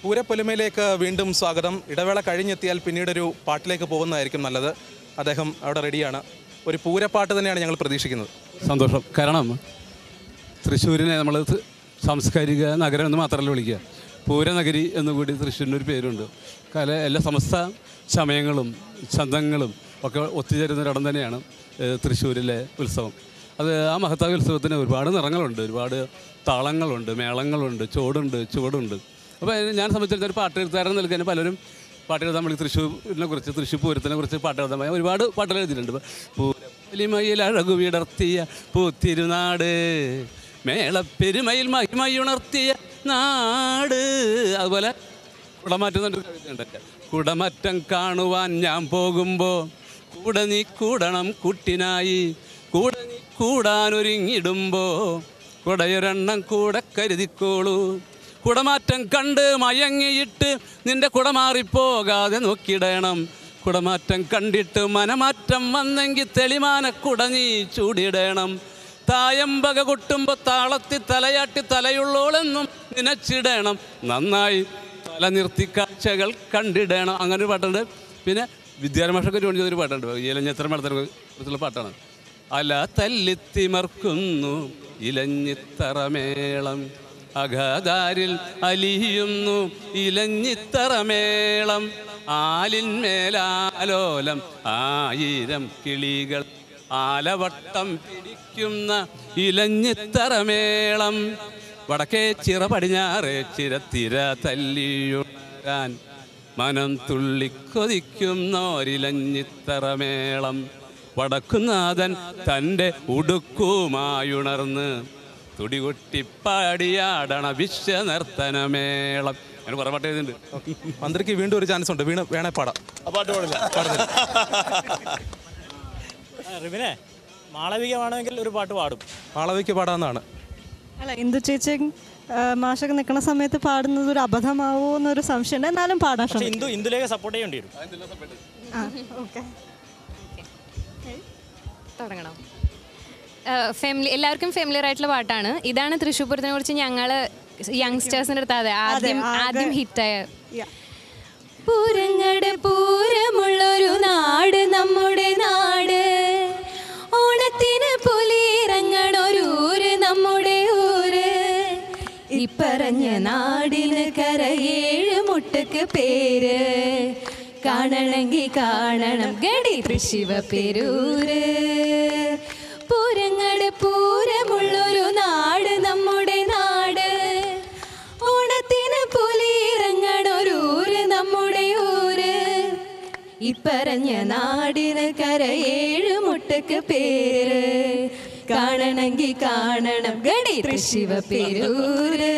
പൂരപ്പൊലിമയിലേക്ക് വീണ്ടും സ്വാഗതം. ഇടവേള കഴിഞ്ഞെത്തിയാൽ പിന്നീടൊരു പാട്ടിലേക്ക് പോകുന്നതായിരിക്കും നല്ലത്. അദ്ദേഹം അവിടെ റെഡിയാണ്. ഒരു പൂരപ്പാട്ട് തന്നെയാണ് ഞങ്ങൾ പ്രതീക്ഷിക്കുന്നത്. സന്തോഷം. കാരണം തൃശ്ശൂരിനെ നമ്മൾ സാംസ്കാരിക നഗരം എന്ന് മാത്രമല്ല വിളിക്കുക, പൂരനഗരി എന്നുകൂടി തൃശ്ശൂരിനൊരു പേരുണ്ട്. എല്ലാ സമസ്ത സമയങ്ങളും ചന്തങ്ങളും ഒക്കെ ഒത്തുചേരുന്നൊരിടം തന്നെയാണ് തൃശ്ശൂരിലെ ഉത്സവം. അത് ആ മഹത്തായ ഉത്സവത്തിന് ഒരുപാട് നിറങ്ങളുണ്ട്, ഒരുപാട് താളങ്ങളുണ്ട്, മേളങ്ങളുണ്ട്, ചുവടുണ്ട്. അപ്പോൾ ഞാൻ സംബന്ധിച്ചിടത്തോളം ഒരു പാട്ട് എഴുത്തുകാരൻ നൽകാൻ പലരും പാട്ട് എഴുതാൻ വേണ്ടി തൃശ്ശൂരിനെ കുറിച്ച്, തൃശ്ശൂർ പൂരത്തിനെ കുറിച്ച് പാട്ട് എഴുതാൻ ഒരുപാട് പാട്ടുകൾ എഴുതിയിട്ടുണ്ട്. പൂരപ്പൊലിമയിൽ അഴകു വിടർത്തിയ പൂത്തിരുനാട്, മേളപ്പെരുമയിൽ മഹിമയുണർത്തിയ നാട്. അതുപോലെ കുടമാറ്റുന്നുണ്ട് കവിതയുണ്ട്. കുടമറ്റം കാണുവാൻ ഞാൻ പോകുമ്പോൾ കൂടെ നീ കൂടണം കുട്ടിനായി, കൂടെ നീ കൂടാനൊരുങ്ങിടുമ്പോൾ കുടയൊരെണ്ണം കൂടെ കരുതിക്കോളൂ. കുടമാറ്റം കണ്ട് മയങ്ങിയിട്ട് നിന്റെ കുടമാറിപ്പോകാതെ നോക്കിയിടണം. കുടമാറ്റം കണ്ടിട്ട് മനമാറ്റം വന്നെങ്കിൽ തെളിമാന കുട നീ ചൂടിയിടണം. തായമ്പക കൊട്ടുമ്പോൾ താളത്തി തലയാട്ടി തലയുള്ളോളെന്നും നനച്ചിടണം. നന്നായി തല നിർത്തി കാഴ്ചകൾ കണ്ടിടണം. അങ്ങനൊരു പാട്ടുണ്ട്. പിന്നെ വിദ്യാരമാഷൊക്കെ ജോലി ചെയ്തൊരു പാട്ടുണ്ട്, ഇലഞ്ഞിത്തറ മേളത്തിനെ കുറിച്ചുള്ള പാട്ടാണ്. അല തല്ലിത്തിമർക്കുന്നു ഇലഞ്ഞിത്തറമേളം, അഘാതാരിൽ അലിയുന്നു ഇലഞ്ഞിത്തറമേളം, ആലിന്മേലാലോലം ആയിരം കിളികൾ ആലവട്ടം പിടിക്കുന്ന ഇലഞ്ഞിത്തറമേളം, വടക്കേ ചിറ പടിഞ്ഞാറേ ചിരത്തിര തല്ലിയുണരാൻ മനം തുള്ളിക്കൊതിക്കുന്നോരിലഞ്ഞിത്തറമേളം, വടക്കുനാഥൻ തൻ്റെ ഉടുക്കുമായുണർന്ന് തുടികൊട്ടിപ്പാടിയാടണ വിശ്വനർത്തനമേളം. അങ്ങനെ കുറേ പാട്ട് എഴുതുന്നുണ്ട്. മന്ത്രിക്ക് വീണ്ടും ഒരു ചാൻസ് ഉണ്ട്, വേണേ പാടാം. പാട്ട് പാടില്ല. റിവിനെ മാളവികമാണെങ്കിൽ ഒരു പാട്ട് പാടും. മാളവിക്ക് പാടാമെന്നാണ്. അല്ല, ഇന്ദു ചേച്ചി മാഷൊക്കെ നിൽക്കുന്ന സമയത്ത് പാടുന്നത് ഒരു അബദ്ധമാവോ എന്നൊരു സംശയമുണ്ട്. എന്നാലും പാടാൻ ശ്രമിക്കും. ഇന്ദുലേക്ക് സപ്പോർട്ട് ചെയ്യേണ്ടി വരും. തുടങ്ങണം. എല്ലാവർക്കും ഫെമിലിയർ ആയിട്ടുള്ള പാട്ടാണ്. ഇതാണ് തൃശ്ശൂർ പൂരത്തിനെ കുറിച്ച് ഞങ്ങൾ യങ്സ്റ്റേഴ്സിൻ്റെ അടുത്ത് ആദ്യം ഹിറ്റായ. പൂരങ്ങളുടെ പൂരമുള്ളൊരു നാട് നമ്മുടെ നാട്, ഓണത്തിന് പുലിയിറങ്ങണൊരൂര് നമ്മുടെ ഊര്, ഇപ്പറഞ്ഞ നാടിന് കരയേഴ് മുട്ടക്ക് പേര്, കാണണമെങ്കിൽ കാണണം ഗടി തൃശ്ശിവ പേരൂര്. പൂരങ്ങളുടെ പൂരമുള്ളൊരു നാട് നമ്മുടെ നാട്, ഓണത്തിന് പുലിയിറങ്ങണൊരൂര് നമ്മുടെ ഊര്, ഇപ്പറഞ്ഞ നാടിന് കരയേഴ് മുട്ടക്ക് പേര്, കാണണമെങ്കിൽ കാണണം ഗടി തൃശ്ശിവ പേരൂര്.